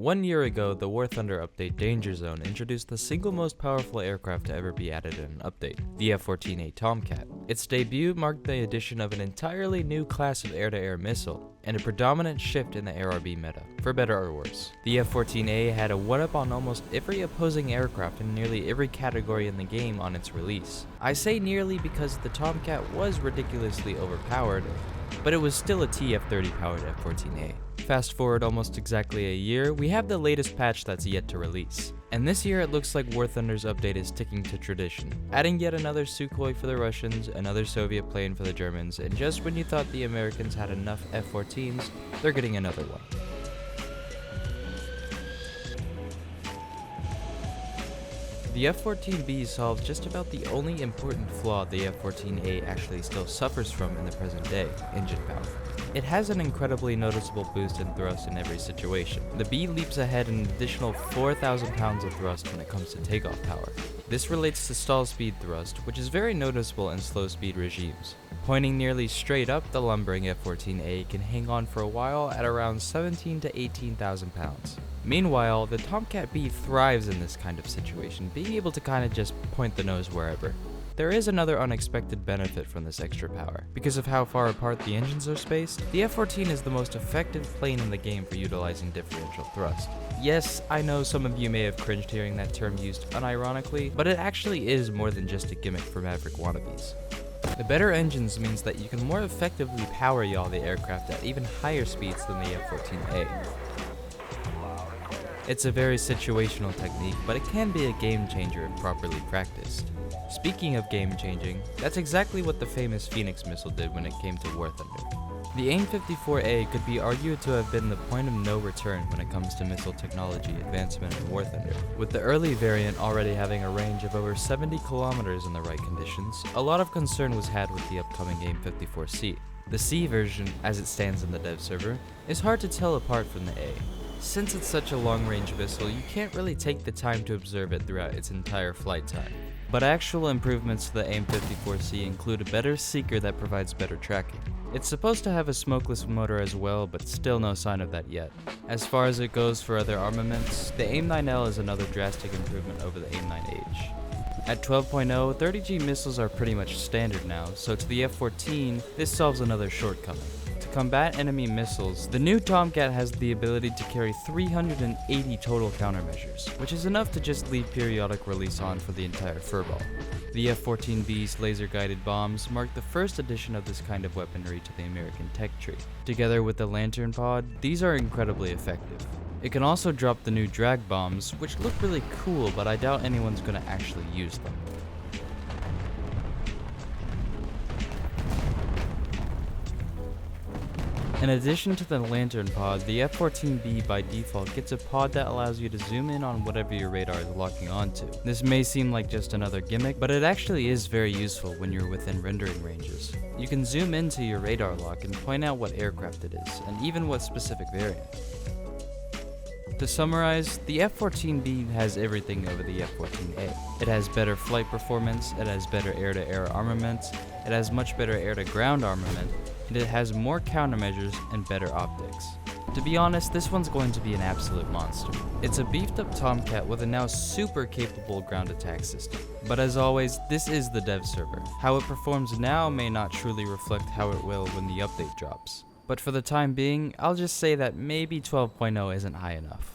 1 year ago, the War Thunder update Danger Zone introduced the single most powerful aircraft to ever be added in an update, the F-14A Tomcat. Its debut marked the addition of an entirely new class of air-to-air missile, and a predominant shift in the ARB meta, for better or worse. The F-14A had a one-up on almost every opposing aircraft in nearly every category in the game on its release. I say nearly because the Tomcat was ridiculously overpowered, but it was still a TF-30 powered F-14A. Fast forward almost exactly a year, we have the latest patch that's yet to release. And this year it looks like War Thunder's update is sticking to tradition, adding yet another Sukhoi for the Russians, another Soviet plane for the Germans, and just when you thought the Americans had enough F-14s, they're getting another one. The F-14B solves just about the only important flaw the F-14A actually still suffers from in the present day, engine power. It has an incredibly noticeable boost in thrust in every situation. The B leaps ahead an additional 4,000 pounds of thrust when it comes to takeoff power. This relates to stall speed thrust, which is very noticeable in slow speed regimes. Pointing nearly straight up, the lumbering F-14A can hang on for a while at around 17 to 18,000 pounds. Meanwhile, the Tomcat B thrives in this kind of situation, being able to kinda just point the nose wherever. There is another unexpected benefit from this extra power. Because of how far apart the engines are spaced, the F-14 is the most effective plane in the game for utilizing differential thrust. Yes, I know some of you may have cringed hearing that term used unironically, but it actually is more than just a gimmick for Maverick wannabes. The better engines means that you can more effectively power yaw the aircraft at even higher speeds than the F-14A. It's a very situational technique, but it can be a game changer if properly practiced. Speaking of game changing, that's exactly what the famous Phoenix missile did when it came to War Thunder. The AIM-54A could be argued to have been the point of no return when it comes to missile technology advancement in War Thunder. With the early variant already having a range of over 70 kilometers in the right conditions, a lot of concern was had with the upcoming AIM-54C. The C version, as it stands in the dev server, is hard to tell apart from the A. Since it's such a long-range missile, you can't really take the time to observe it throughout its entire flight time. But actual improvements to the AIM-54C include a better seeker that provides better tracking. It's supposed to have a smokeless motor as well, but still no sign of that yet. As far as it goes for other armaments, the AIM-9L is another drastic improvement over the AIM-9H. At 12.0, 30G missiles are pretty much standard now, so to the F-14, this solves another shortcoming. To combat enemy missiles, the new Tomcat has the ability to carry 380 total countermeasures, which is enough to just leave periodic release on for the entire furball. The F-14B's laser-guided bombs mark the first addition of this kind of weaponry to the American tech tree. Together with the Lantern Pod, these are incredibly effective. It can also drop the new drag bombs, which look really cool, but I doubt anyone's gonna actually use them. In addition to the Lantern Pod, the F-14B by default gets a pod that allows you to zoom in on whatever your radar is locking onto. This may seem like just another gimmick, but it actually is very useful when you're within rendering ranges. You can zoom into your radar lock and point out what aircraft it is, and even what specific variant. To summarize, the F-14B has everything over the F-14A. It has better flight performance, it has better air-to-air armament, it has much better air-to-ground armament, and it has more countermeasures and better optics. To be honest, this one's going to be an absolute monster. It's a beefed up Tomcat with a now super capable ground attack system. But as always, this is the dev server. How it performs now may not truly reflect how it will when the update drops. But for the time being, I'll just say that maybe 12.0 isn't high enough.